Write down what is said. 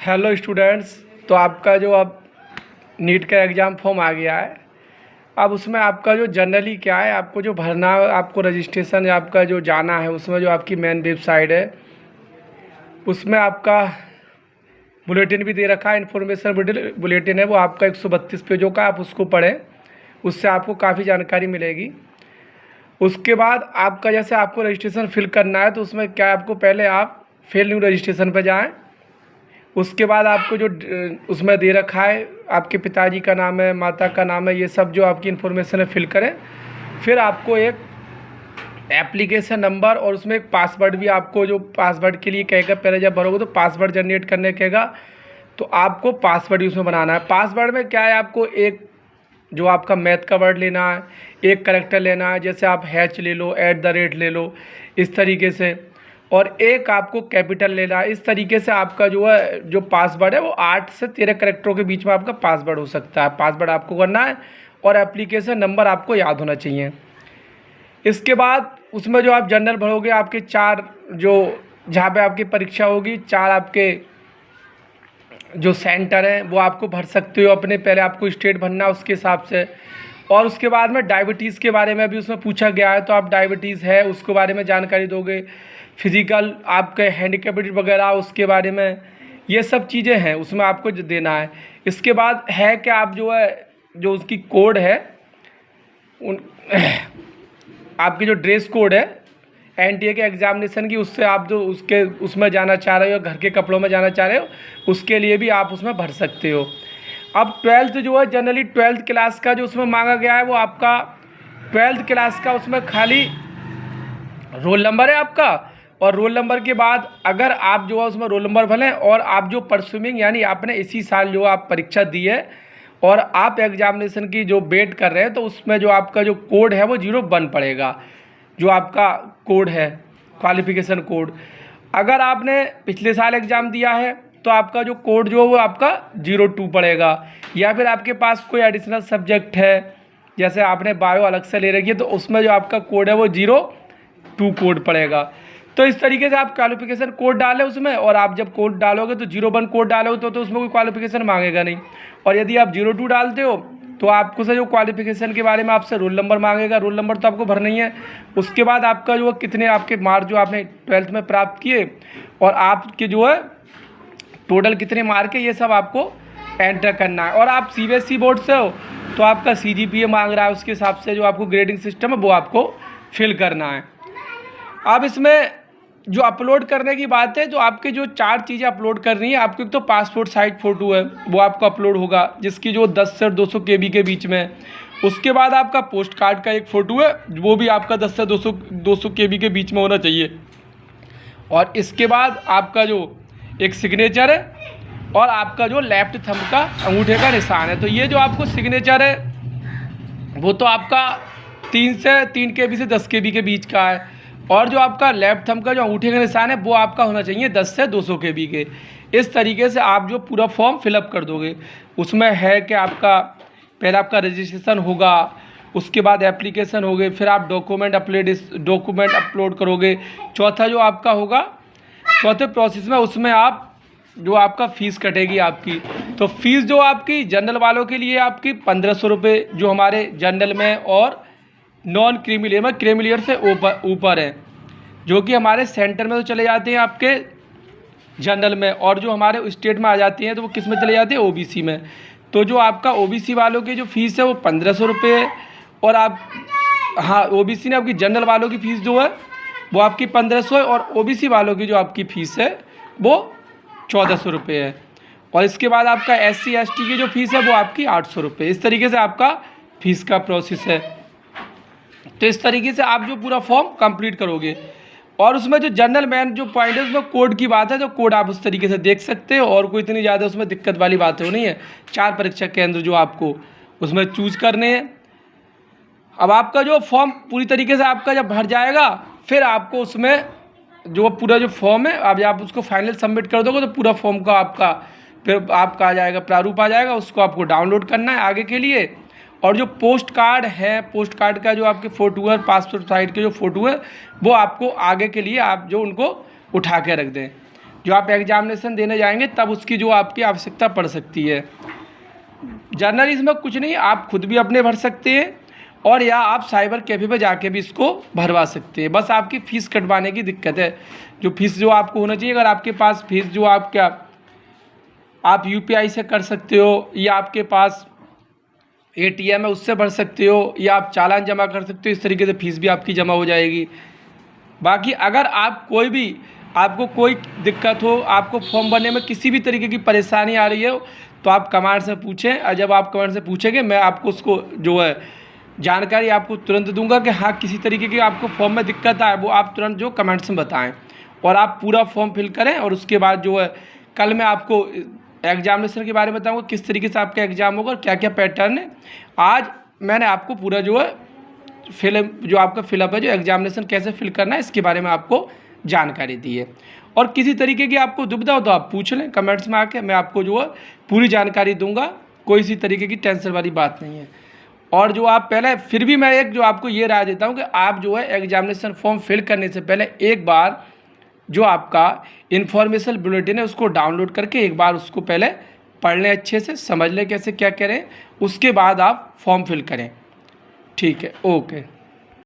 Hello students. तो आपका जो अब नीट का एग्ज़ाम फॉर्म आ गया है। अब उसमें आपका जो जनरली क्या है, आपको जो भरना है, आपको रजिस्ट्रेशन या आपका जो जाना है, उसमें जो आपकी मेन वेबसाइट है उसमें आपका बुलेटिन भी दे रखा है। इन्फॉर्मेशन बुलेटिन है वो आपका 132 पेजों का, आप उसको पढ़ें, उससे आपको काफ़ी जानकारी मिलेगी। उसके बाद आपका जैसे आपको रजिस्ट्रेशन फिल करना है तो उसमें क्या है, आपको पहले आप फिल न्यू रजिस्ट्रेशन पर जाएँ। उसके बाद आपको जो उसमें दे रखा है, आपके पिताजी का नाम है, माता का नाम है, ये सब जो आपकी इन्फॉर्मेशन है फिल करें। फिर आपको एक एप्लीकेशन नंबर और उसमें एक पासवर्ड भी आपको, जो पासवर्ड के लिए कहेगा, पहले जब भरोगे तो पासवर्ड जनरेट करने कहेगा, तो आपको पासवर्ड ही उसमें बनाना है। पासवर्ड में क्या है, आपको एक जो आपका मैथ का वर्ड लेना है, एक करेक्टर लेना है, जैसे आप हैच ले लो, @ ले लो, इस तरीके से, और एक आपको कैपिटल लेना है। इस तरीके से आपका जो है जो पासवर्ड है वो 8 से 13 कैरेक्टरों के बीच में आपका पासवर्ड हो सकता है। पासवर्ड आपको करना है और एप्लीकेशन नंबर आपको याद होना चाहिए। इसके बाद उसमें जो आप जनरल भरोगे, आपके 4 जो जहाँ पे आपकी परीक्षा होगी, 4 आपके जो सेंटर हैं वो आपको भर सकते हो अपने। पहले आपको स्टेट भरना है उसके हिसाब से। और उसके बाद में डायबिटीज़ के बारे में भी उसमें पूछा गया है, तो आप डायबिटीज़ है उसके बारे में जानकारी दोगे। फिज़िकल आपके हैंडीकैप्ड वगैरह उसके बारे में, ये सब चीज़ें हैं उसमें आपको जो देना है। इसके बाद है कि आप जो है जो उसकी कोड है, उन आपकी जो ड्रेस कोड है एनटीए के एग्जामिनेशन की, उससे आप जो उसके उसमें जाना चाह रहे हो, घर के कपड़ों में जाना चाह रहे हो, उसके लिए भी आप उसमें भर सकते हो। अब 12th जो है, जनरली 12th क्लास का जो उसमें मांगा गया है वो आपका 12th क्लास का, उसमें खाली रोल नंबर है आपका, और रोल नंबर के बाद अगर आप जो है उसमें रोल नंबर भरें, और आप जो परस्यूमिंग यानी आपने इसी साल जो आप परीक्षा दी है और आप एग्जामिनेशन की जो वेट कर रहे हैं, तो उसमें जो आपका जो कोड है वो 01 पड़ेगा, जो आपका कोड है क्वालिफिकेशन कोड। अगर आपने पिछले साल एग्ज़ाम दिया है तो आपका जो कोड जो है वो आपका 02 पड़ेगा। या फिर आपके पास कोई एडिशनल सब्जेक्ट है, जैसे आपने बायो अलग से ले रखी है, तो उसमें जो आपका कोड है वो 02 कोड पड़ेगा। तो इस तरीके से आप क्वालिफिकेशन कोड डालें उसमें, और आप जब कोड डालोगे तो 01 कोड डालोगे तो उसमें कोई क्वालिफिकेशन मांगेगा नहीं। और यदि आप 02 डालते हो तो आपको से जो क्वालिफिकेशन के बारे में आपसे रोल नंबर मांगेगा। रोल नंबर तो आपको भरना ही है। उसके बाद आपका जो कितने आपके मार्क जो आपने 12th में प्राप्त किए और आपके जो है टोटल कितने मार्क है, ये सब आपको एंटर करना है। और आप सीबीएसई बोर्ड से हो तो आपका CGPA मांग रहा है, उसके हिसाब से जो आपको ग्रेडिंग सिस्टम है वो आपको फिल करना है। अब इसमें जो अपलोड करने की बात है, तो आपके जो 4 चीज़ें अपलोड करनी है आपको। एक तो पासपोर्ट साइज फ़ोटो है वो आपको अपलोड होगा, जिसकी जो 10 से 200 KB के बीच में। उसके बाद आपका पोस्ट कार्ड का एक फ़ोटो है, वो भी आपका 10 से 200 KB के बीच में होना चाहिए। और इसके बाद आपका जो एक सिग्नेचर है, और आपका जो लेफ्ट थंब का अंगूठे का निशान है। तो ये जो आपको सिग्नेचर है वो तो आपका 3 KB से 10 KB के बीच का है, और जो आपका लेफ्ट थंब का जो अंगूठे का निशान है वो आपका होना चाहिए 10 से 200 KB के। इस तरीके से आप जो पूरा फॉर्म फिलअप कर दोगे। उसमें है कि आपका पहले आपका रजिस्ट्रेशन होगा, उसके बाद एप्लीकेशन होगी, फिर आप डॉक्यूमेंट अपलोड करोगे। चौथा जो आपका होगा, चौथे प्रोसेस में उसमें आप जो आपका फ़ीस कटेगी आपकी। तो फीस जो आपकी जनरल वालों के लिए आपकी 1500 रुपये जो हमारे जनरल में, और नॉन क्रीमी लेयर में क्रीमी लेयर से ऊपर है, जो कि हमारे सेंटर में तो चले जाते हैं आपके जनरल में, और जो हमारे स्टेट में आ जाती हैं तो वो किस में चले जाते हैं, OBC में। तो जो आपका OBC वालों की जो फ़ीस है वो 1500 रुपये है। और आप OBC ने आपकी जनरल वालों की फ़ीस जो है वो आपकी 1500 है, और OBC वालों की जो आपकी फ़ीस है वो 1400 रुपये है। और इसके बाद आपका SC ST की जो फ़ीस है वो आपकी 800 रुपये। इस तरीके से आपका फ़ीस का प्रोसेस है। तो इस तरीके से आप जो पूरा फॉर्म कंप्लीट करोगे। और उसमें जो जनरल मैन जो पॉइंट है उसमें कोड की बात है, तो कोड आप उस तरीके से देख सकते हो, और कोई इतनी ज़्यादा उसमें दिक्कत वाली बात हो नहीं है। 4 परीक्षा केंद्र जो आपको उसमें चूज करने हैं। अब आपका जो फॉर्म पूरी तरीके से आपका जब भर जाएगा, फिर आपको उसमें जो पूरा जो फॉर्म है, अब आप उसको फाइनल सबमिट कर दोगे तो पूरा फॉर्म का आपका फिर आपका आ जाएगा, प्रारूप आ जाएगा। उसको आपको डाउनलोड करना है आगे के लिए। और जो पोस्ट कार्ड है, पोस्ट कार्ड का जो आपके फ़ोटो है, पासपोर्ट साइज के जो फ़ोटो है, वो आपको आगे के लिए आप जो उनको उठा के रख दें। जो आप एग्जामिनेशन देने जाएंगे तब उसकी जो आपकी आवश्यकता पड़ सकती है। जनरली इसमें कुछ नहीं, आप खुद भी अपने भर सकते हैं और या आप साइबर कैफ़े पे जाके भी इसको भरवा सकते हैं। बस आपकी फ़ीस कटवाने की दिक्कत है। जो फ़ीस जो आपको होना चाहिए, अगर आपके पास फ़ीस जो आप यूपीआई से कर सकते हो, या आपके पास एटीएम है उससे भर सकते हो, या आप चालान जमा कर सकते हो, इस तरीके से फ़ीस भी आपकी जमा हो जाएगी। बाकी अगर आपको कोई दिक्कत हो, आपको फॉर्म भरने में किसी भी तरीके की परेशानी आ रही है, तो आप कमांड से पूछें, और जब आप कमांड से पूछेंगे मैं आपको उसको जो है जानकारी आपको तुरंत दूंगा कि हाँ किसी तरीके की आपको फॉर्म में दिक्कत आए, वो आप तुरंत जो कमेंट्स में बताएं और आप पूरा फॉर्म फिल करें। और उसके बाद जो है कल मैं आपको एग्जामिनेशन के बारे में बताऊंगा, किस तरीके से आपका एग्ज़ाम होगा और क्या क्या पैटर्न है। आज मैंने आपको पूरा जो है आपका फिलअप है, जो एग्जामिनेशन कैसे फिल करना है, इसके बारे में आपको जानकारी दी है। और किसी तरीके की आपको दुविधा हो तो आप पूछ लें कमेंट्स में आके, मैं आपको जो है पूरी जानकारी दूंगा। कोई सी तरीके की टेंशन वाली बात नहीं है। और जो आप पहले फिर भी मैं एक जो आपको ये राय देता हूँ कि आप जो है एग्जामिनेशन फॉर्म फिल करने से पहले एक बार जो आपका इन्फॉर्मेशन बुलेटिन है उसको डाउनलोड करके एक बार उसको पहले पढ़ लें, अच्छे से समझ लें कैसे क्या करें, उसके बाद आप फॉर्म फिल करें। ठीक है, ओके।